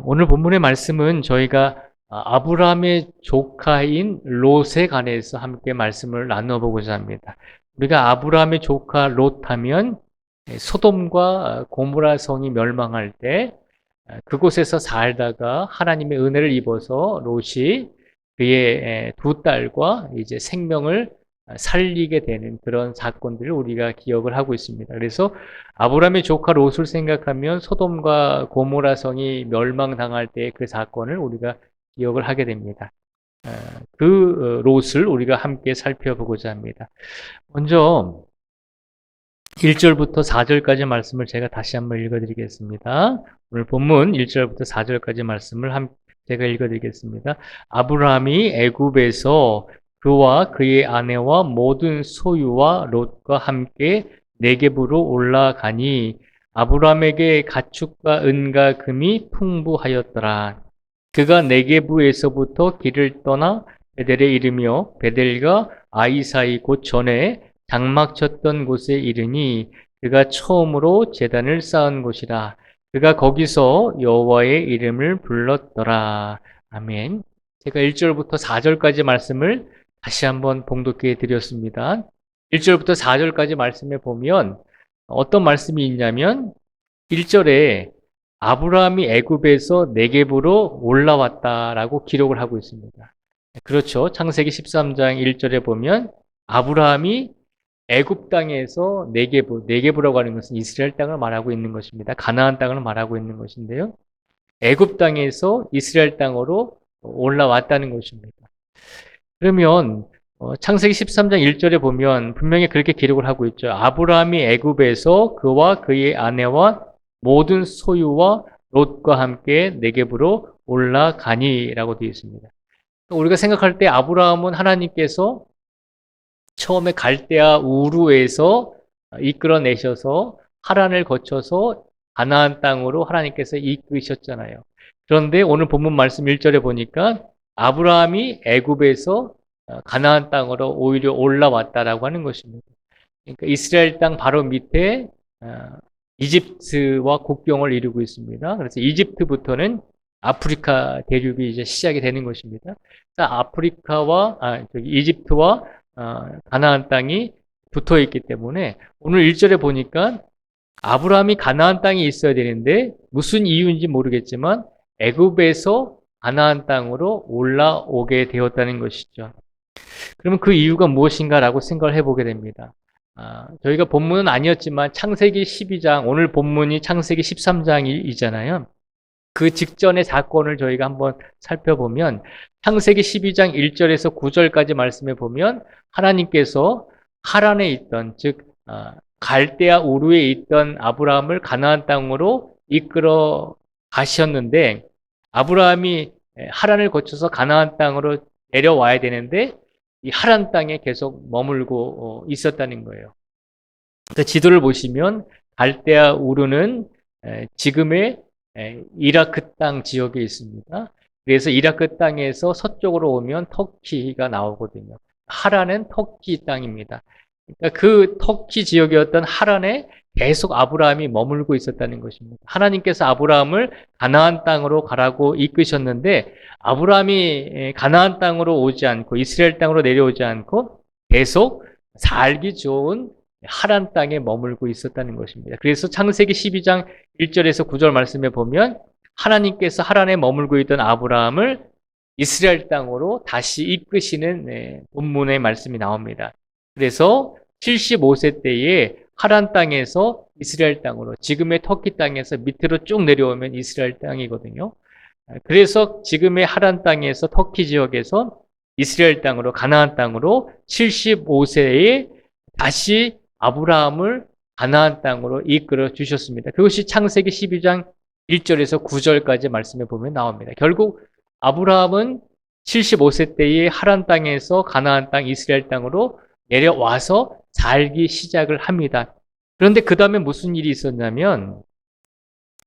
오늘 본문의 말씀은 저희가 아브라함의 조카인 롯에 관해서 함께 말씀을 나눠보고자 합니다. 우리가 아브라함의 조카 롯하면 소돔과 고모라 성이 멸망할 때 그곳에서 살다가 하나님의 은혜를 입어서 롯이 그의 두 딸과 이제 생명을 살리게 되는 그런 사건들을 우리가 기억을 하고 있습니다. 그래서 아브라함의 조카 롯을 생각하면 소돔과 고모라 성이 멸망당할 때 그 사건을 우리가 기억을 하게 됩니다. 그 롯을 우리가 함께 살펴보고자 합니다. 먼저 1절부터 4절까지 말씀을 제가 다시 한번 읽어드리겠습니다. 오늘 본문 1절부터 4절까지 말씀을 제가 읽어드리겠습니다. 아브라함이 애굽에서 그와 그의 아내와 모든 소유와 롯과 함께 네겝으로 올라가니 아브라함에게 가축과 은과 금이 풍부하였더라. 그가 네겝에서부터 길을 떠나 베델에 이르며 베델과 아이 사이 곧 전에 장막 쳤던 곳에 이르니 그가 처음으로 제단을 쌓은 곳이라. 그가 거기서 여호와의 이름을 불렀더라. 아멘. 제가 1절부터 4절까지 말씀을 다시 한번 봉독해 드렸습니다. 1절부터 4절까지 말씀에 보면 어떤 말씀이 있냐면 1절에 아브라함이 애굽에서 네겝으로 올라왔다라고 기록을 하고 있습니다. 그렇죠. 창세기 13장 1절에 보면 아브라함이 애굽 땅에서 네겝이라고 하는 것은 이스라엘 땅을 말하고 있는 것입니다. 가나안 땅을 말하고 있는 것인데요. 애굽 땅에서 이스라엘 땅으로 올라왔다는 것입니다. 그러면 창세기 13장 1절에 보면 분명히 그렇게 기록을 하고 있죠. 아브라함이 애굽에서 그와 그의 아내와 모든 소유와 롯과 함께 네겝으로 올라가니라고 되어 있습니다. 우리가 생각할 때 아브라함은 하나님께서 처음에 갈대아 우르에서 이끌어내셔서 하란을 거쳐서 가나안 땅으로 하나님께서 이끄셨잖아요. 그런데 오늘 본문 말씀 1절에 보니까 아브라함이 애굽에서 가나안 땅으로 오히려 올라왔다라고 하는 것입니다. 그러니까 이스라엘 땅 바로 밑에 이집트와 국경을 이루고 있습니다. 그래서 이집트부터는 아프리카 대륙이 이제 시작이 되는 것입니다. 이집트와 가나안 땅이 붙어 있기 때문에 오늘 1절에 보니까 아브라함이 가나안 땅에 있어야 되는데 무슨 이유인지 모르겠지만 애굽에서 가나안 땅으로 올라오게 되었다는 것이죠. 그러면 그 이유가 무엇인가라고 생각을 해보게 됩니다. 저희가 본문은 아니었지만 창세기 12장, 오늘 본문이 창세기 13장이잖아요. 그 직전의 사건을 저희가 한번 살펴보면 창세기 12장 1절에서 9절까지 말씀해 보면 하나님께서 하란에 있던, 즉 갈대아 우르에 있던 아브라함을 가나안 땅으로 이끌어 가셨는데 아브라함이 하란을 거쳐서 가나안 땅으로 내려와야 되는데 이 하란 땅에 계속 머물고 있었다는 거예요. 그러니까 지도를 보시면 갈대아 우르는 지금의 이라크 땅 지역에 있습니다. 그래서 이라크 땅에서 서쪽으로 오면 터키가 나오거든요. 하란은 터키 땅입니다. 그러니까 그 터키 지역이었던 하란에 계속 아브라함이 머물고 있었다는 것입니다. 하나님께서 아브라함을 가나안 땅으로 가라고 이끄셨는데 아브라함이 가나안 땅으로 오지 않고 이스라엘 땅으로 내려오지 않고 계속 살기 좋은 하란 땅에 머물고 있었다는 것입니다. 그래서 창세기 12장 1절에서 9절 말씀에 보면 하나님께서 하란에 머물고 있던 아브라함을 이스라엘 땅으로 다시 이끄시는 본문의 말씀이 나옵니다. 그래서 75세 때에 하란 땅에서 이스라엘 땅으로, 지금의 터키 땅에서 밑으로 쭉 내려오면 이스라엘 땅이거든요. 그래서 지금의 하란 땅에서 터키 지역에서 이스라엘 땅으로, 가나안 땅으로 75세에 다시 아브라함을 가나안 땅으로 이끌어 주셨습니다. 그것이 창세기 12장 1절에서 9절까지 말씀해 보면 나옵니다. 결국 아브라함은 75세 때에 하란 땅에서 가나안 땅, 이스라엘 땅으로 내려와서 살기 시작을 합니다. 그런데 그 다음에 무슨 일이 있었냐면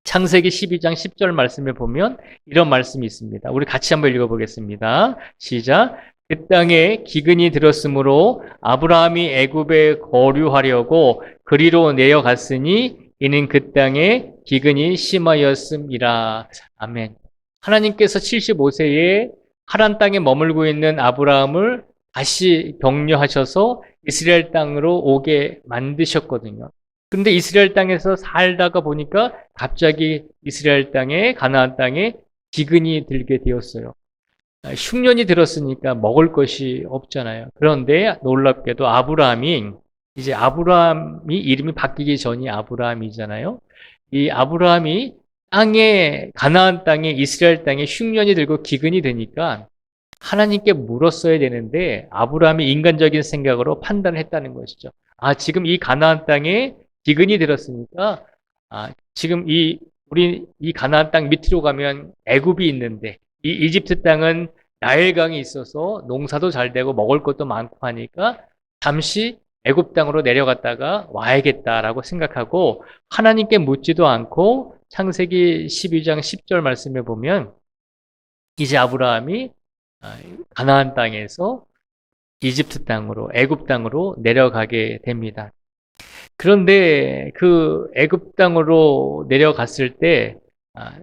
창세기 12장 10절 말씀에 보면 이런 말씀이 있습니다. 우리 같이 한번 읽어보겠습니다. 시작. 그 땅에 기근이 들었으므로 아브라함이 애굽에 거류하려고 그리로 내려갔으니 이는 그 땅에 기근이 심하였음이라. 아멘. 하나님께서 75세에 하란 땅에 머물고 있는 아브라함을 다시 격려하셔서 이스라엘 땅으로 오게 만드셨거든요. 그런데 이스라엘 땅에서 살다가 보니까 갑자기 이스라엘 땅에, 가나안 땅에 기근이 들게 되었어요. 흉년이 들었으니까 먹을 것이 없잖아요. 그런데 놀랍게도 아브라함이, 이제 아브라함이 이름이 바뀌기 전이 아브라함이잖아요. 이 아브라함이 가나안 땅에, 이스라엘 땅에 흉년이 들고 기근이 되니까 하나님께 물었어야 되는데 아브라함이 인간적인 생각으로 판단했다는 것이죠. 지금 이 가나안 땅에 기근이 들었으니까 지금 우리 이 가나안 땅 밑으로 가면 애굽이 있는데 이 이집트 땅은 나일강이 있어서 농사도 잘 되고 먹을 것도 많고 하니까 잠시 애굽 땅으로 내려갔다가 와야겠다라고 생각하고 하나님께 묻지도 않고 창세기 12장 10절 말씀에 보면 이제 아브라함이 가나안 땅에서 이집트 땅으로, 애굽 땅으로 내려가게 됩니다. 그런데 그 애굽 땅으로 내려갔을 때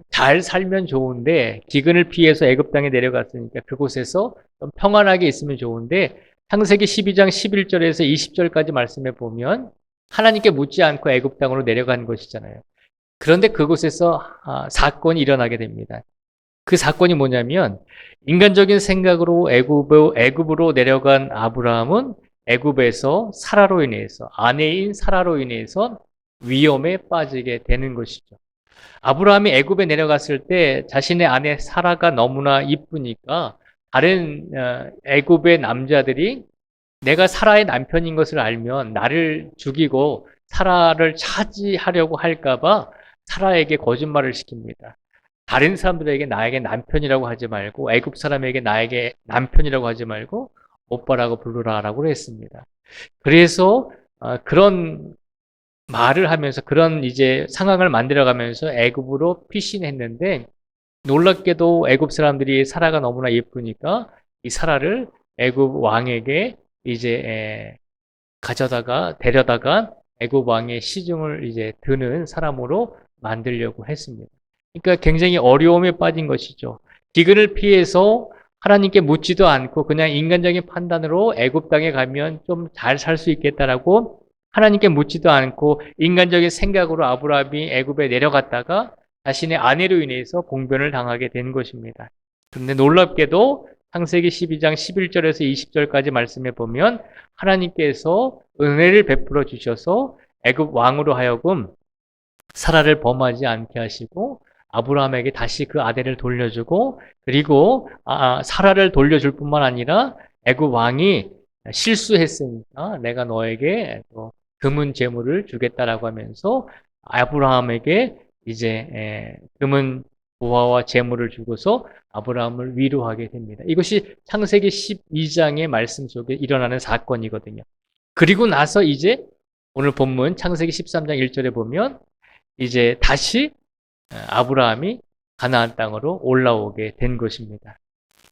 잘 살면 좋은데 기근을 피해서 애굽 땅에 내려갔으니까 그곳에서 좀 평안하게 있으면 좋은데 창세기 12장 11절에서 20절까지 말씀해 보면 하나님께 묻지 않고 애굽 땅으로 내려간 것이잖아요. 그런데 그곳에서 사건이 일어나게 됩니다. 그 사건이 뭐냐면 인간적인 생각으로 애굽으로 내려간 아브라함은 애굽에서 사라로 인해서, 아내인 사라로 인해서 위험에 빠지게 되는 것이죠. 아브라함이 애굽에 내려갔을 때 자신의 아내 사라가 너무나 이쁘니까 다른 애굽의 남자들이 내가 사라의 남편인 것을 알면 나를 죽이고 사라를 차지하려고 할까봐 사라에게 거짓말을 시킵니다. 다른 사람들에게 나에게 남편이라고 하지 말고 애굽 사람에게 나에게 남편이라고 하지 말고 오빠라고 부르라라고 했습니다. 그래서 그런 말을 하면서 그런 이제 상황을 만들어가면서 애굽으로 피신했는데 놀랍게도 애굽 사람들이 사라가 너무나 예쁘니까 이 사라를 애굽 왕에게 이제 데려다가 애굽 왕의 시중을 이제 드는 사람으로 만들려고 했습니다. 그러니까 굉장히 어려움에 빠진 것이죠. 기근을 피해서 하나님께 묻지도 않고 그냥 인간적인 판단으로 애굽 땅에 가면 좀 잘 살 수 있겠다라고 하나님께 묻지도 않고 인간적인 생각으로 아브라함이 애굽에 내려갔다가 자신의 아내로 인해서 봉변을 당하게 된 것입니다. 그런데 놀랍게도 창세기 12장 11절에서 20절까지 말씀해 보면 하나님께서 은혜를 베풀어 주셔서 애굽 왕으로 하여금 사라를 범하지 않게 하시고 아브라함에게 다시 그 아내를 돌려주고 그리고 사라를 돌려줄 뿐만 아니라 애굽 왕이 실수했으니까 내가 너에게 금은 재물을 주겠다라고 하면서 아브라함에게 이제 금은 부하와 재물을 주고서 아브라함을 위로하게 됩니다. 이것이 창세기 12장의 말씀 속에 일어나는 사건이거든요. 그리고 나서 이제 오늘 본문 창세기 13장 1절에 보면 이제 다시 아브라함이 가나안 땅으로 올라오게 된 것입니다.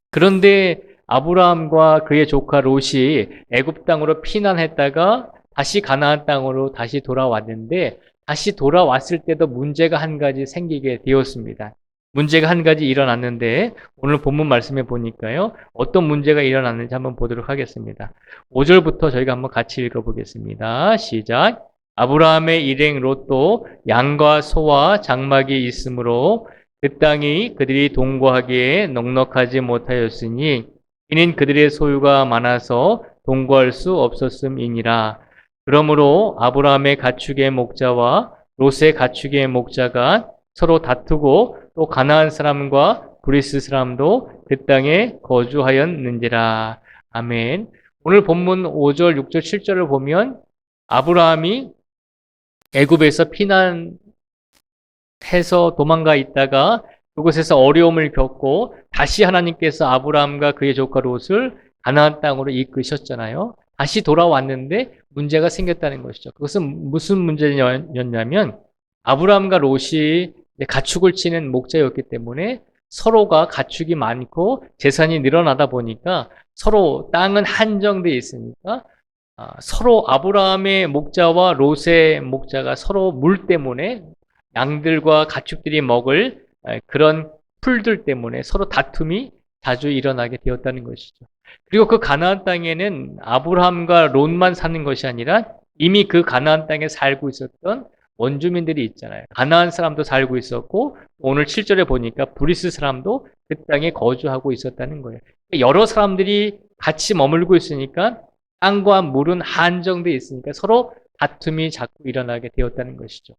그런데 아브라함과 그의 조카 롯이 애굽 땅으로 피난했다가 다시 가나안 땅으로 다시 돌아왔는데 다시 돌아왔을 때도 문제가 한 가지 생기게 되었습니다. 문제가 한 가지 일어났는데 오늘 본문 말씀에 보니까요. 어떤 문제가 일어났는지 한번 보도록 하겠습니다. 5절부터 저희가 한번 같이 읽어보겠습니다. 시작. 아브라함의 일행 롯도 양과 소와 장막이 있으므로 그 땅이 그들이 동거하기에 넉넉하지 못하였으니 이는 그들의 소유가 많아서 동거할 수 없었음이니라. 그러므로 아브라함의 가축의 목자와 롯의 가축의 목자가 서로 다투고 또 가나안 사람과 브리스 사람도 그 땅에 거주하였는지라. 아멘. 오늘 본문 5절, 6절, 7절을 보면 아브라함이 애굽에서 피난해서 도망가 있다가 그곳에서 어려움을 겪고 다시 하나님께서 아브라함과 그의 조카 롯을 가나안 땅으로 이끄셨잖아요. 다시 돌아왔는데 문제가 생겼다는 것이죠. 그것은 무슨 문제였냐면 아브라함과 롯이 가축을 치는 목자였기 때문에 서로가 가축이 많고 재산이 늘어나다 보니까 서로 땅은 한정되어 있으니까 서로 아브라함의 목자와 롯의 목자가 서로 물 때문에 양들과 가축들이 먹을 그런 풀들 때문에 서로 다툼이 자주 일어나게 되었다는 것이죠. 그리고 그 가나안 땅에는 아브라함과 롯만 사는 것이 아니라 이미 그 가나안 땅에 살고 있었던 원주민들이 있잖아요. 가나안 사람도 살고 있었고 오늘 7절에 보니까 브리스 사람도 그 땅에 거주하고 있었다는 거예요. 여러 사람들이 같이 머물고 있으니까 땅과 물은 한정되어 있으니까 서로 다툼이 자꾸 일어나게 되었다는 것이죠.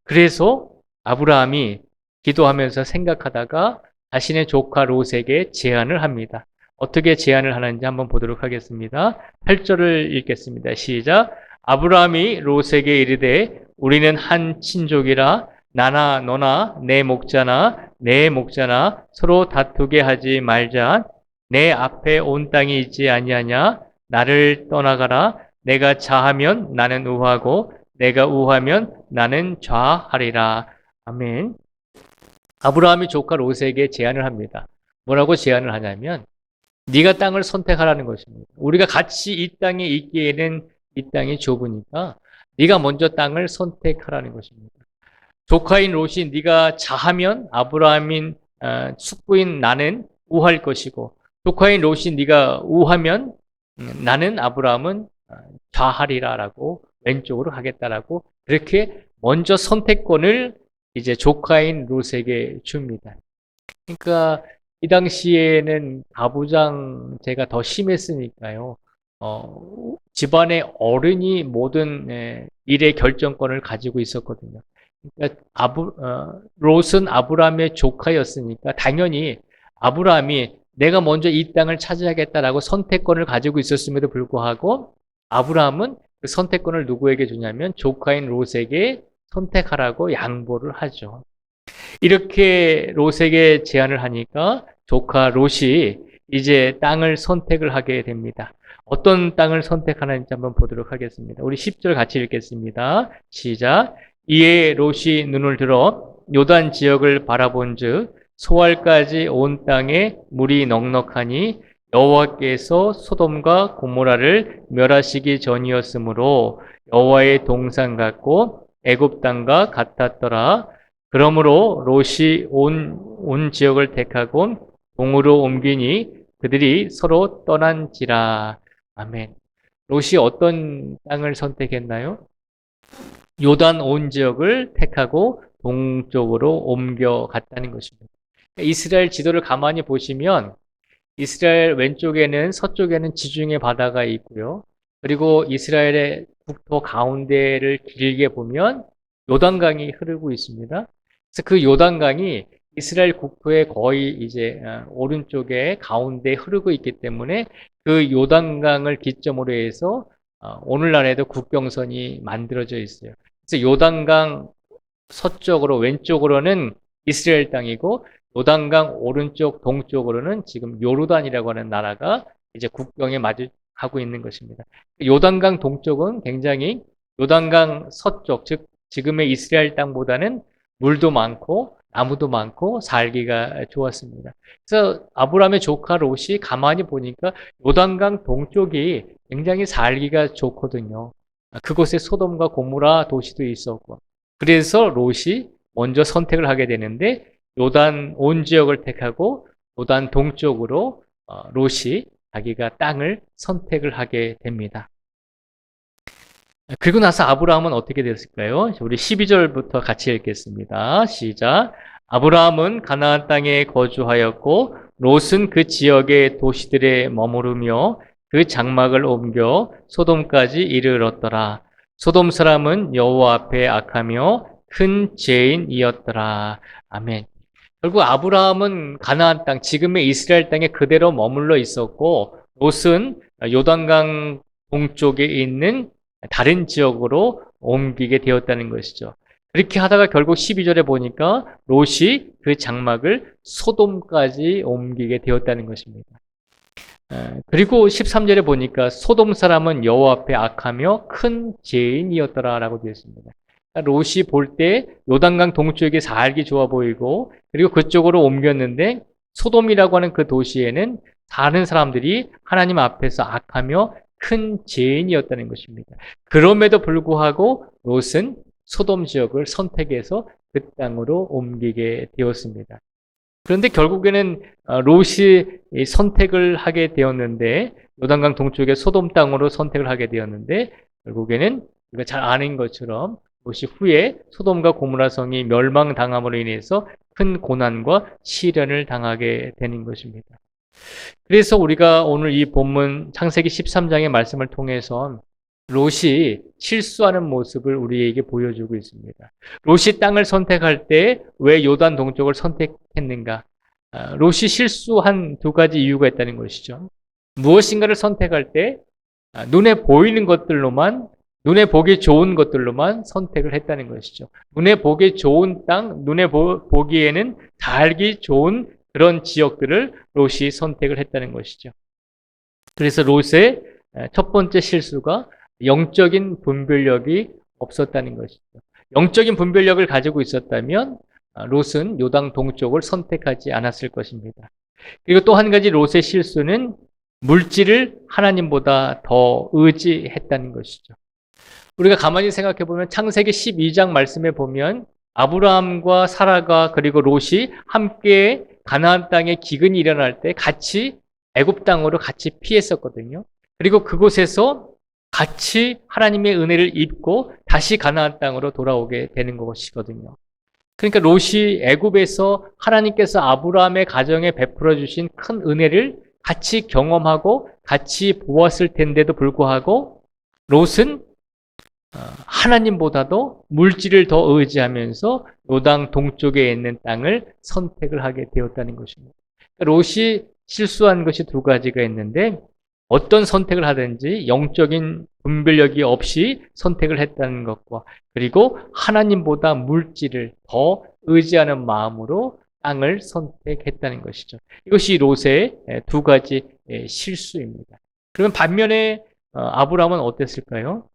그래서 아브라함이 기도하면서 생각하다가 자신의 조카 롯에게 제안을 합니다. 어떻게 제안을 하는지 한번 보도록 하겠습니다. 8절을 읽겠습니다. 시작. 아브라함이 롯에게 이르되 우리는 한 친족이라 나나 너나 내 목자나 내 목자나 서로 다투게 하지 말자. 내 앞에 온 땅이 있지 아니하냐. 나를 떠나가라. 내가 자하면 나는 우하고 내가 우하면 나는 좌하리라. 아멘. 아브라함이 조카 롯에게 제안을 합니다. 뭐라고 제안을 하냐면 네가 땅을 선택하라는 것입니다. 우리가 같이 이 땅에 있기에는 이 땅이 좁으니까 네가 먼저 땅을 선택하라는 것입니다. 조카인 롯이 네가 자하면 아브라함인 숙부인 나는 우할 것이고 조카인 롯이 네가 우하면 나는 아브라함은 좌하리라라고 왼쪽으로 하겠다라고 그렇게 먼저 선택권을 이제 조카인 롯에게 줍니다. 그러니까 이 당시에는 가부장제가 더 심했으니까요. 집안의 어른이 모든 일의 결정권을 가지고 있었거든요. 그러니까 롯은 아브라함의 조카였으니까 당연히 아브라함이 내가 먼저 이 땅을 차지하겠다라고 선택권을 가지고 있었음에도 불구하고 아브라함은 그 선택권을 누구에게 주냐면 조카인 롯에게 선택하라고 양보를 하죠. 이렇게 롯에게 제안을 하니까 조카 롯이 이제 땅을 선택을 하게 됩니다. 어떤 땅을 선택하는지 한번 보도록 하겠습니다. 우리 10절 같이 읽겠습니다. 시작. 이에 롯이 눈을 들어 요단 지역을 바라본즉 소알까지 온 땅에 물이 넉넉하니 여호와께서 소돔과 고모라를 멸하시기 전이었으므로 여호와의 동산 같고 애굽 땅과 같았더라. 그러므로 롯이 온 지역을 택하고 동으로 옮기니 그들이 서로 떠난지라. 아멘. 롯이 어떤 땅을 선택했나요? 요단 온 지역을 택하고 동쪽으로 옮겨갔다는 것입니다. 이스라엘 지도를 가만히 보시면 이스라엘 왼쪽에는 서쪽에는 지중해 바다가 있고요. 그리고 이스라엘의 국토 가운데를 길게 보면 요단강이 흐르고 있습니다. 그래서 그 요단강이 이스라엘 국토의 거의 이제 오른쪽에 가운데 흐르고 있기 때문에 그 요단강을 기점으로 해서 오늘날에도 국경선이 만들어져 있어요. 그래서 요단강 서쪽으로 왼쪽으로는 이스라엘 땅이고 요단강 오른쪽 동쪽으로는 지금 요르단이라고 하는 나라가 이제 국경에 마주하고 있는 것입니다. 요단강 동쪽은 굉장히 요단강 서쪽, 즉 지금의 이스라엘 땅보다는 물도 많고 나무도 많고 살기가 좋았습니다. 그래서 아브라함의 조카 롯이 가만히 보니까 요단강 동쪽이 굉장히 살기가 좋거든요. 그곳에 소돔과 고모라 도시도 있었고 그래서 롯이 먼저 선택을 하게 되는데 요단 온 지역을 택하고 요단 동쪽으로 롯이 자기가 땅을 선택을 하게 됩니다. 그리고 나서 아브라함은 어떻게 됐을까요? 우리 12절부터 같이 읽겠습니다. 시작. 아브라함은 가나안 땅에 거주하였고 롯은 그 지역의 도시들에 머무르며 그 장막을 옮겨 소돔까지 이르렀더라. 소돔 사람은 여호와 앞에 악하며 큰 죄인이었더라. 아멘. 결국 아브라함은 가나안 땅, 지금의 이스라엘 땅에 그대로 머물러 있었고 롯은 요단강 동쪽에 있는 다른 지역으로 옮기게 되었다는 것이죠. 그렇게 하다가 결국 12절에 보니까 롯이 그 장막을 소돔까지 옮기게 되었다는 것입니다. 그리고 13절에 보니까 소돔 사람은 여호와 앞에 악하며 큰 죄인이었더라라고 되어 있습니다. 롯이 볼 때 요단강 동쪽이 살기 좋아 보이고 그리고 그쪽으로 옮겼는데 소돔이라고 하는 그 도시에는 사는 사람들이 하나님 앞에서 악하며 큰 죄인이었다는 것입니다. 그럼에도 불구하고 롯은 소돔 지역을 선택해서 그 땅으로 옮기게 되었습니다. 그런데 결국에는 롯이 선택을 하게 되었는데, 요단강 동쪽의 소돔 땅으로 선택을 하게 되었는데, 결국에는 우리가 잘 아는 것처럼 롯이 후에 소돔과 고모라 성이 멸망당함으로 인해서 큰 고난과 시련을 당하게 되는 것입니다. 그래서 우리가 오늘 이 본문 창세기 13장의 말씀을 통해서 롯이 실수하는 모습을 우리에게 보여주고 있습니다. 롯이 땅을 선택할 때 왜 요단 동쪽을 선택했는가? 롯이 실수한 두 가지 이유가 있다는 것이죠. 무엇인가를 선택할 때 눈에 보이는 것들로만, 눈에 보기 좋은 것들로만 선택을 했다는 것이죠. 눈에 보기 좋은 땅, 눈에 보기에는 살기 좋은 그런 지역들을 롯이 선택을 했다는 것이죠. 그래서 롯의 첫 번째 실수가 영적인 분별력이 없었다는 것이죠. 영적인 분별력을 가지고 있었다면 롯은 요단 동쪽을 선택하지 않았을 것입니다. 그리고 또 한 가지 롯의 실수는 물질을 하나님보다 더 의지했다는 것이죠. 우리가 가만히 생각해 보면 창세기 12장 말씀에 보면 아브라함과 사라가 그리고 롯이 함께 가나안 땅에 기근이 일어날 때 같이 애굽 땅으로 같이 피했었거든요. 그리고 그곳에서 같이 하나님의 은혜를 입고 다시 가나안 땅으로 돌아오게 되는 것이거든요. 그러니까 롯이 애굽에서 하나님께서 아브라함의 가정에 베풀어 주신 큰 은혜를 같이 경험하고 같이 보았을 텐데도 불구하고 롯은 하나님보다도 물질을 더 의지하면서 요단 동쪽에 있는 땅을 선택을 하게 되었다는 것입니다. 롯이 실수한 것이 두 가지가 있는데 어떤 선택을 하든지 영적인 분별력이 없이 선택을 했다는 것과 그리고 하나님보다 물질을 더 의지하는 마음으로 땅을 선택했다는 것이죠. 이것이 롯의 두 가지 실수입니다. 그러면 반면에 아브라함은 어땠을까요?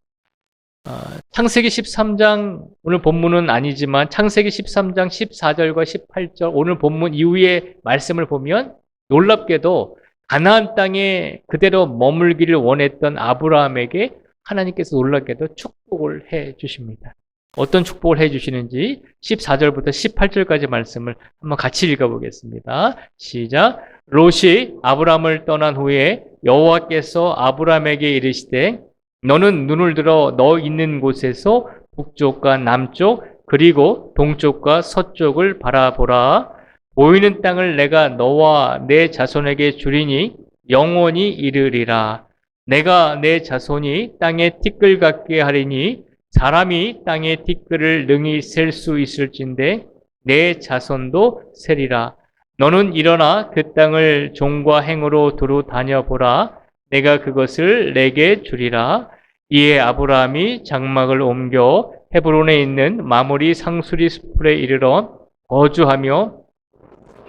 창세기 13장, 오늘 본문은 아니지만 창세기 13장 14절과 18절 오늘 본문 이후의 말씀을 보면 놀랍게도 가나안 땅에 그대로 머물기를 원했던 아브라함에게 하나님께서 놀랍게도 축복을 해 주십니다. 어떤 축복을 해 주시는지 14절부터 18절까지 말씀을 한번 같이 읽어보겠습니다. 시작. 롯이 아브라함을 떠난 후에 여호와께서 아브라함에게 이르시되 너는 눈을 들어 너 있는 곳에서 북쪽과 남쪽 그리고 동쪽과 서쪽을 바라보라. 보이는 땅을 내가 너와 내 자손에게 주리니 영원히 이르리라. 내가 내 자손이 땅에 티끌 같게 하리니 사람이 땅의 티끌을 능히 셀 수 있을진데 내 자손도 세리라. 너는 일어나 그 땅을 종과 행으로 두루 다녀보라. 내가 그것을 내게 주리라. 이에 아브라함이 장막을 옮겨 헤브론에 있는 마므리 상수리 숲에 이르러 거주하며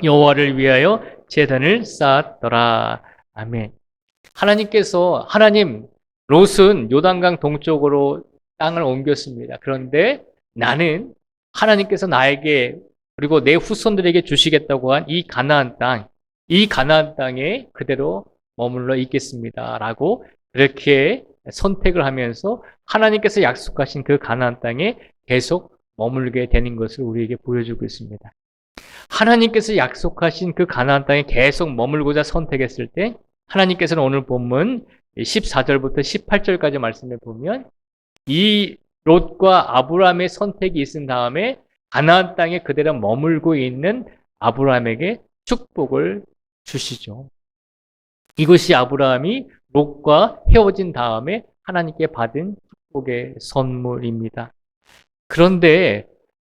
여호와를 위하여 제단을 쌓았더라. 아멘. 하나님, 롯은 요단강 동쪽으로 땅을 옮겼습니다. 그런데 나는 하나님께서 나에게 그리고 내 후손들에게 주시겠다고 한 이 가나안 땅에 그대로 머물러 있겠습니다. 라고 그렇게 선택을 하면서 하나님께서 약속하신 그 가나안 땅에 계속 머물게 되는 것을 우리에게 보여주고 있습니다. 하나님께서 약속하신 그 가나안 땅에 계속 머물고자 선택했을 때 하나님께서는 오늘 본문 14절부터 18절까지 말씀해 보면 이 롯과 아브라함의 선택이 있은 다음에 가나안 땅에 그대로 머물고 있는 아브라함에게 축복을 주시죠. 이것이 아브라함이 롯과 헤어진 다음에 하나님께 받은 축복의 선물입니다. 그런데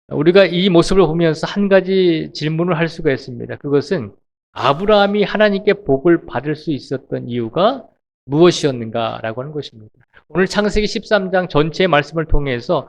우리가 이 모습을 보면서 한 가지 질문을 할 수가 있습니다. 그것은 아브라함이 하나님께 복을 받을 수 있었던 이유가 무엇이었는가라고 하는 것입니다. 오늘 창세기 13장 전체의 말씀을 통해서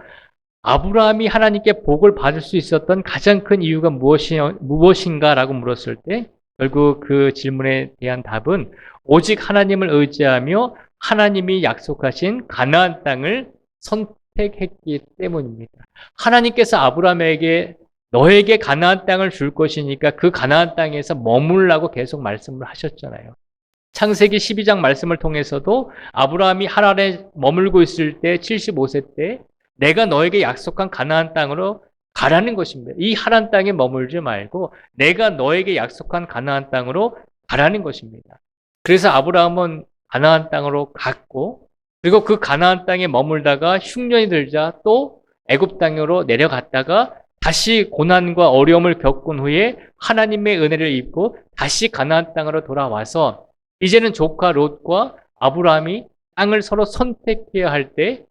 아브라함이 하나님께 복을 받을 수 있었던 가장 큰 이유가 무엇인가라고 물었을 때 결국 그 질문에 대한 답은 오직 하나님을 의지하며 하나님이 약속하신 가나안 땅을 선택했기 때문입니다. 하나님께서 아브라함에게 너에게 가나안 땅을 줄 것이니까 그 가나안 땅에서 머물라고 계속 말씀을 하셨잖아요. 창세기 12장 말씀을 통해서도 아브라함이 하란에 머물고 있을 때 75세 때 내가 너에게 약속한 가나안 땅으로 가라는 것입니다. 이 하란 땅에 머물지 말고 내가 너에게 약속한 가나안 땅으로 가라는 것입니다. 그래서 아브라함은 가나안 땅으로 갔고 그리고 그 가나안 땅에 머물다가 흉년이 들자 또 애굽 땅으로 내려갔다가 다시 고난과 어려움을 겪은 후에 하나님의 은혜를 입고 다시 가나안 땅으로 돌아와서 이제는 조카 롯과 아브라함이 땅을 서로 선택해야 할 때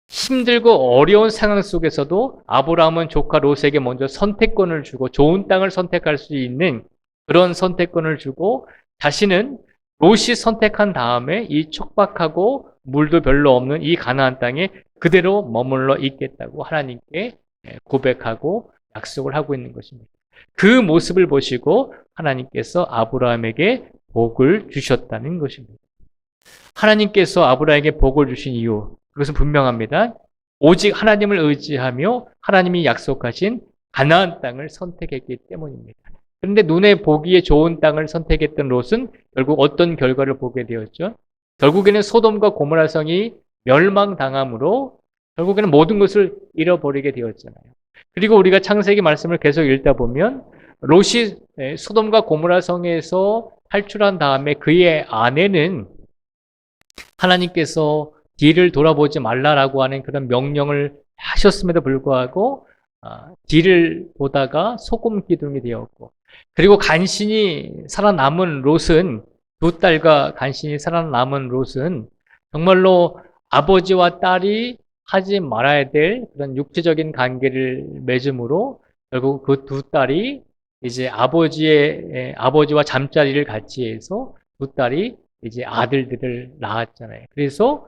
힘들고 어려운 상황 속에서도 아브라함은 조카 롯에게 먼저 선택권을 주고 좋은 땅을 선택할 수 있는 그런 선택권을 주고 자신은 롯이 선택한 다음에 이 척박하고 물도 별로 없는 이 가나안 땅에 그대로 머물러 있겠다고 하나님께 고백하고 약속을 하고 있는 것입니다. 그 모습을 보시고 하나님께서 아브라함에게 복을 주셨다는 것입니다. 하나님께서 아브라함에게 복을 주신 이유, 그것은 분명합니다. 오직 하나님을 의지하며 하나님이 약속하신 가나안 땅을 선택했기 때문입니다. 그런데 눈에 보기에 좋은 땅을 선택했던 롯은 결국 어떤 결과를 보게 되었죠? 결국에는 소돔과 고모라 성이 멸망당함으로 결국에는 모든 것을 잃어버리게 되었잖아요. 그리고 우리가 창세기 말씀을 계속 읽다 보면 롯이 소돔과 고모라 성에서 탈출한 다음에 그의 아내는 하나님께서 뒤를 돌아보지 말라라고 하는 그런 명령을 하셨음에도 불구하고 뒤를 보다가 소금 기둥이 되었고 그리고 간신히 살아남은 롯은 두 딸과 간신히 살아남은 롯은 정말로 아버지와 딸이 하지 말아야 될 그런 육체적인 관계를 맺음으로 결국 그 두 딸이 이제 아버지와 잠자리를 같이 해서 두 딸이 이제 아들들을 낳았잖아요. 그래서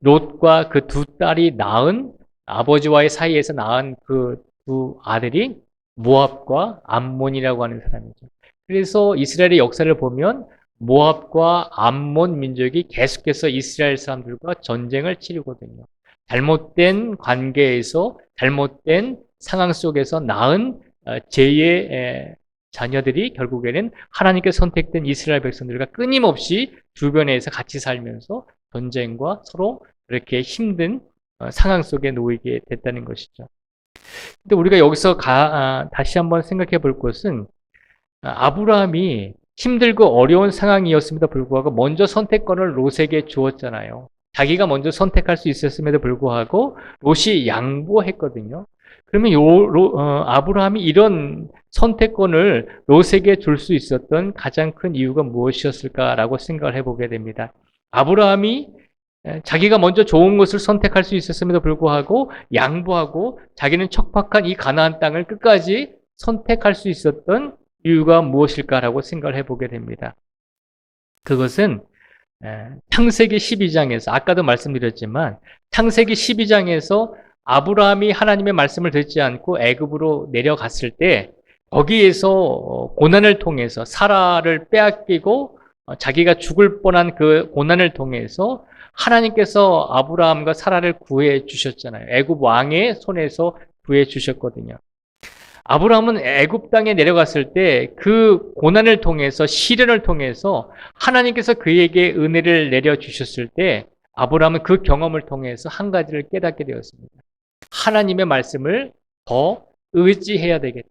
롯과 그 두 딸이 낳은 아버지와의 사이에서 낳은 그 두 아들이 모압과 암몬이라고 하는 사람이죠. 그래서 이스라엘의 역사를 보면 모압과 암몬 민족이 계속해서 이스라엘 사람들과 전쟁을 치르거든요. 잘못된 관계에서 잘못된 상황 속에서 낳은 죄의 자녀들이 결국에는 하나님께 선택된 이스라엘 백성들과 끊임없이 주변에서 같이 살면서 전쟁과 서로 그렇게 힘든 상황 속에 놓이게 됐다는 것이죠. 근데 우리가 여기서 다시 한번 생각해 볼 것은 아브라함이 힘들고 어려운 상황이었음에도 불구하고 먼저 선택권을 롯에게 주었잖아요. 자기가 먼저 선택할 수 있었음에도 불구하고 롯이 양보했거든요. 그러면 아브라함이 이런 선택권을 롯에게 줄 수 있었던 가장 큰 이유가 무엇이었을까라고 생각을 해보게 됩니다. 아브라함이 자기가 먼저 좋은 것을 선택할 수 있었음에도 불구하고 양보하고 자기는 척박한 이 가나안 땅을 끝까지 선택할 수 있었던 이유가 무엇일까라고 생각을 해보게 됩니다. 그것은 창세기 12장에서 아까도 말씀드렸지만 창세기 12장에서 아브라함이 하나님의 말씀을 듣지 않고 애굽으로 내려갔을 때 거기에서 고난을 통해서 사라를 빼앗기고 자기가 죽을 뻔한 그 고난을 통해서 하나님께서 아브라함과 사라를 구해 주셨잖아요. 애굽 왕의 손에서 구해 주셨거든요. 아브라함은 애굽 땅에 내려갔을 때 그 고난을 통해서 시련을 통해서 하나님께서 그에게 은혜를 내려 주셨을 때 아브라함은 그 경험을 통해서 한 가지를 깨닫게 되었습니다. 하나님의 말씀을 더 의지해야 되겠다.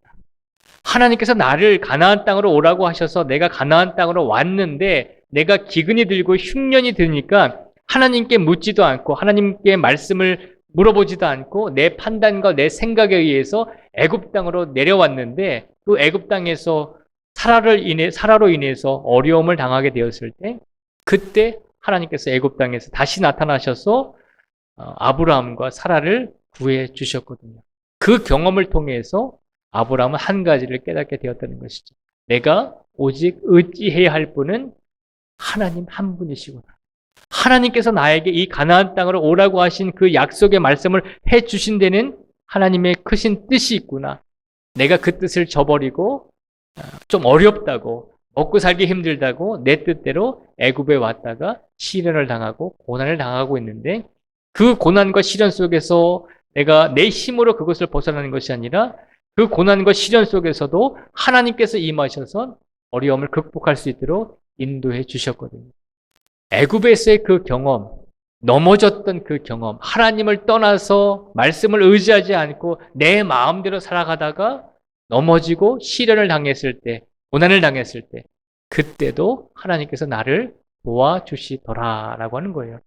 하나님께서 나를 가나안 땅으로 오라고 하셔서 내가 가나안 땅으로 왔는데 내가 기근이 들고 흉년이 드니까 하나님께 묻지도 않고 하나님께 말씀을 물어보지도 않고 내 판단과 내 생각에 의해서 애굽 땅으로 내려왔는데 그 애굽 땅에서 사라로 인해서 어려움을 당하게 되었을 때 그때 하나님께서 애굽 땅에서 다시 나타나셔서 아브라함과 사라를 구해 주셨거든요. 그 경험을 통해서 아브라함은 한 가지를 깨닫게 되었다는 것이죠. 내가 오직 의지해야 할 분은 하나님 한 분이시구나. 하나님께서 나에게 이 가나안 땅으로 오라고 하신 그 약속의 말씀을 해 주신 데는 하나님의 크신 뜻이 있구나. 내가 그 뜻을 저버리고 좀 어렵다고 먹고 살기 힘들다고 내 뜻대로 애굽에 왔다가 시련을 당하고 고난을 당하고 있는데 그 고난과 시련 속에서 내가 내 힘으로 그것을 벗어나는 것이 아니라 그 고난과 시련 속에서도 하나님께서 임하셔서 어려움을 극복할 수 있도록 인도해 주셨거든요. 애굽에서의 그 경험, 넘어졌던 그 경험, 하나님을 떠나서 말씀을 의지하지 않고 내 마음대로 살아가다가 넘어지고 시련을 당했을 때, 고난을 당했을 때, 그때도 하나님께서 나를 도와주시더라라고 하는 거예요.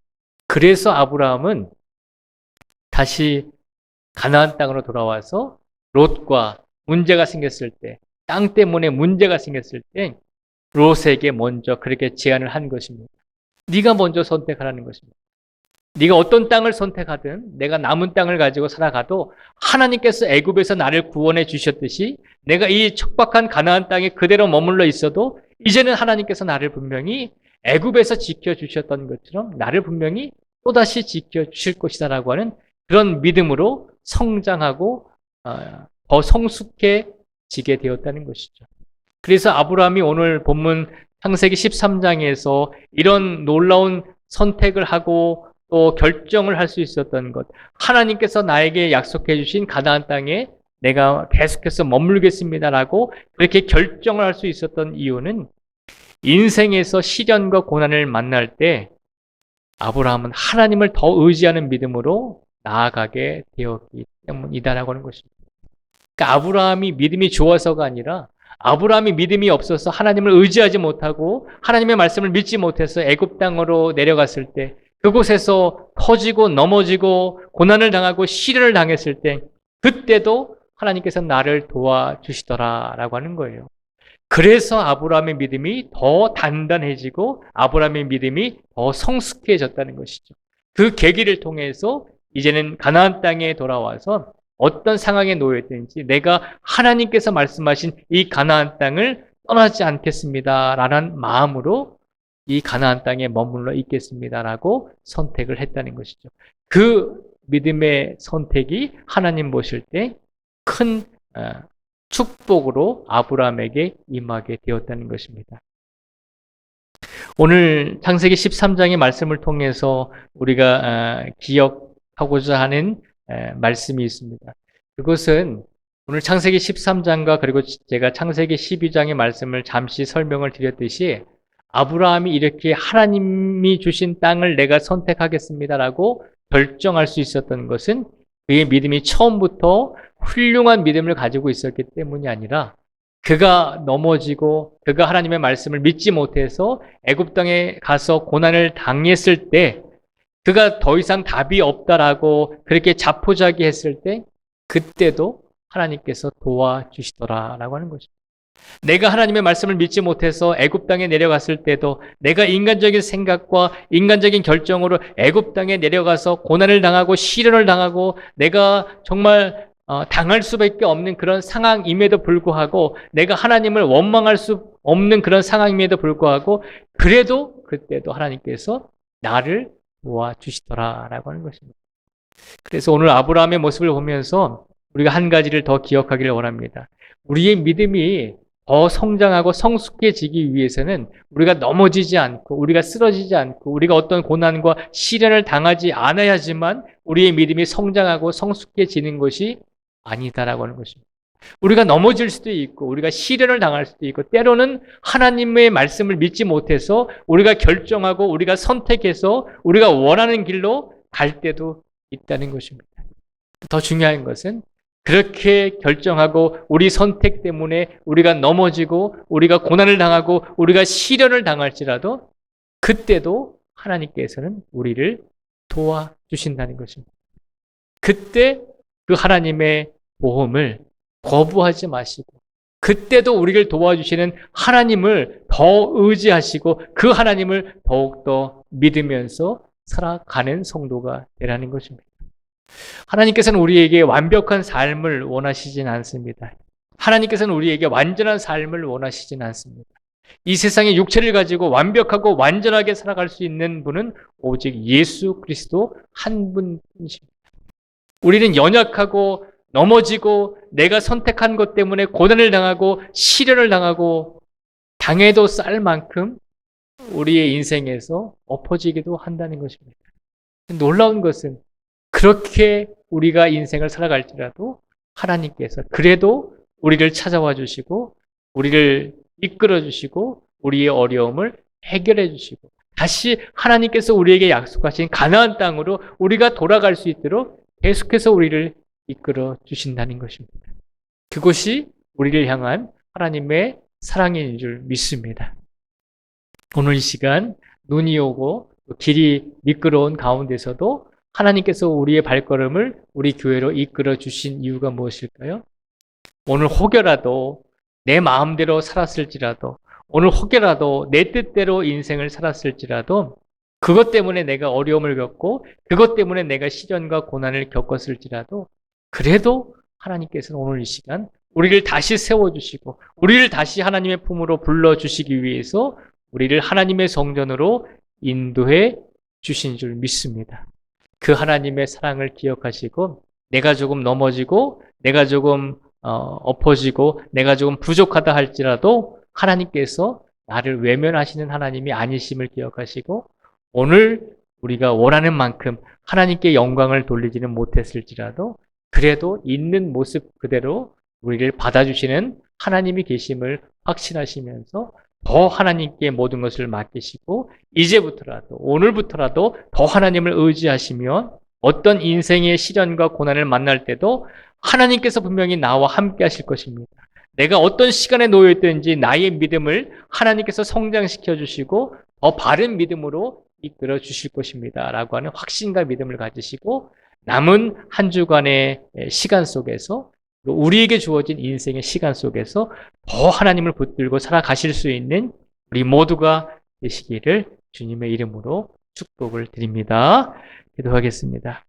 그래서 아브라함은 다시 가나안 땅으로 돌아와서 롯과 문제가 생겼을 때, 땅 때문에 문제가 생겼을 때 롯에게 먼저 그렇게 제안을 한 것입니다. 네가 먼저 선택하라는 것입니다. 네가 어떤 땅을 선택하든 내가 남은 땅을 가지고 살아가도 하나님께서 애굽에서 나를 구원해 주셨듯이 내가 이 척박한 가나안 땅에 그대로 머물러 있어도 이제는 하나님께서 나를 분명히 애굽에서 지켜주셨던 것처럼 나를 분명히 또다시 지켜주실 것이다라고 하는 그런 믿음으로 성장하고 더 성숙해지게 되었다는 것이죠. 그래서 아브라함이 오늘 본문 창세기 13장에서 이런 놀라운 선택을 하고 또 결정을 할 수 있었던 것, 하나님께서 나에게 약속해 주신 가나안 땅에 내가 계속해서 머물겠습니다라고 그렇게 결정을 할 수 있었던 이유는 인생에서 시련과 고난을 만날 때 아브라함은 하나님을 더 의지하는 믿음으로 나아가게 되었기 때문이다라고 하는 것입니다. 그러니까 아브라함이 믿음이 좋아서가 아니라 아브라함이 믿음이 없어서 하나님을 의지하지 못하고 하나님의 말씀을 믿지 못해서 애굽 땅으로 내려갔을 때 그곳에서 터지고 넘어지고 고난을 당하고 시련을 당했을 때 그때도 하나님께서 나를 도와주시더라라고 하는 거예요. 그래서 아브라함의 믿음이 더 단단해지고 아브라함의 믿음이 더 성숙해졌다는 것이죠. 그 계기를 통해서 이제는 가나안 땅에 돌아와서 어떤 상황에 놓여있든지 내가 하나님께서 말씀하신 이 가나안 땅을 떠나지 않겠습니다라는 마음으로 이 가나안 땅에 머물러 있겠습니다라고 선택을 했다는 것이죠. 그 믿음의 선택이 하나님 보실 때 큰 축복으로 아브라함에게 임하게 되었다는 것입니다. 오늘 창세기 13장의 말씀을 통해서 우리가 기억하고자 하는 말씀이 있습니다. 그것은 오늘 창세기 13장과 그리고 제가 창세기 12장의 말씀을 잠시 설명을 드렸듯이 아브라함이 이렇게 하나님이 주신 땅을 내가 선택하겠습니다라고 결정할 수 있었던 것은 그의 믿음이 처음부터 훌륭한 믿음을 가지고 있었기 때문이 아니라 그가 넘어지고 그가 하나님의 말씀을 믿지 못해서 애굽 땅에 가서 고난을 당했을 때 그가 더 이상 답이 없다라고 그렇게 자포자기했을 때 그때도 하나님께서 도와주시더라라고 하는 것입니다. 내가 하나님의 말씀을 믿지 못해서 애굽 땅에 내려갔을 때도 내가 인간적인 생각과 인간적인 결정으로 애굽 땅에 내려가서 고난을 당하고 시련을 당하고 내가 정말 당할 수밖에 없는 그런 상황임에도 불구하고 내가 하나님을 원망할 수 없는 그런 상황임에도 불구하고 그래도 그때도 하나님께서 나를 도와주시더라라고 하는 것입니다. 그래서 오늘 아브라함의 모습을 보면서 우리가 한 가지를 더 기억하기를 원합니다. 우리의 믿음이 더 성장하고 성숙해지기 위해서는 우리가 넘어지지 않고 우리가 쓰러지지 않고 우리가 어떤 고난과 시련을 당하지 않아야지만 우리의 믿음이 성장하고 성숙해지는 것이 아니다라고 하는 것입니다. 우리가 넘어질 수도 있고 우리가 시련을 당할 수도 있고 때로는 하나님의 말씀을 믿지 못해서 우리가 결정하고 우리가 선택해서 우리가 원하는 길로 갈 때도 있다는 것입니다. 더 중요한 것은 그렇게 결정하고 우리 선택 때문에 우리가 넘어지고 우리가 고난을 당하고 우리가 시련을 당할지라도 그때도 하나님께서는 우리를 도와주신다는 것입니다. 그때 그 하나님의 보험을 거부하지 마시고 그때도 우리를 도와주시는 하나님을 더 의지하시고 그 하나님을 더욱더 믿으면서 살아가는 성도가 되라는 것입니다. 하나님께서는 우리에게 완벽한 삶을 원하시진 않습니다. 하나님께서는 우리에게 완전한 삶을 원하시진 않습니다. 이 세상에 육체를 가지고 완벽하고 완전하게 살아갈 수 있는 분은 오직 예수 그리스도 한 분이십니다. 우리는 연약하고 넘어지고 내가 선택한 것 때문에 고난을 당하고 시련을 당하고 당해도 쌀 만큼 우리의 인생에서 엎어지기도 한다는 것입니다. 놀라운 것은 그렇게 우리가 인생을 살아갈지라도 하나님께서 그래도 우리를 찾아와 주시고 우리를 이끌어 주시고 우리의 어려움을 해결해 주시고 다시 하나님께서 우리에게 약속하신 가나안 땅으로 우리가 돌아갈 수 있도록 계속해서 우리를 이끌어 주신다는 것입니다. 그것이 우리를 향한 하나님의 사랑인 줄 믿습니다. 오늘 이 시간 눈이 오고 길이 미끄러운 가운데서도 하나님께서 우리의 발걸음을 우리 교회로 이끌어 주신 이유가 무엇일까요? 오늘 혹여라도 내 마음대로 살았을지라도 오늘 혹여라도 내 뜻대로 인생을 살았을지라도 그것 때문에 내가 어려움을 겪고 그것 때문에 내가 시련과 고난을 겪었을지라도 그래도 하나님께서는 오늘 이 시간 우리를 다시 세워주시고 우리를 다시 하나님의 품으로 불러주시기 위해서 우리를 하나님의 성전으로 인도해 주신 줄 믿습니다. 그 하나님의 사랑을 기억하시고 내가 조금 넘어지고 내가 조금 엎어지고 내가 조금 부족하다 할지라도 하나님께서 나를 외면하시는 하나님이 아니심을 기억하시고 오늘 우리가 원하는 만큼 하나님께 영광을 돌리지는 못했을지라도 그래도 있는 모습 그대로 우리를 받아주시는 하나님이 계심을 확신하시면서 더 하나님께 모든 것을 맡기시고 이제부터라도 오늘부터라도 더 하나님을 의지하시면 어떤 인생의 시련과 고난을 만날 때도 하나님께서 분명히 나와 함께 하실 것입니다. 내가 어떤 시간에 놓여 있든지 나의 믿음을 하나님께서 성장시켜 주시고 더 바른 믿음으로 이끌어 주실 것입니다. 라고 하는 확신과 믿음을 가지시고 남은 한 주간의 시간 속에서 우리에게 주어진 인생의 시간 속에서 더 하나님을 붙들고 살아가실 수 있는 우리 모두가 되시기를 주님의 이름으로 축복을 드립니다. 기도하겠습니다.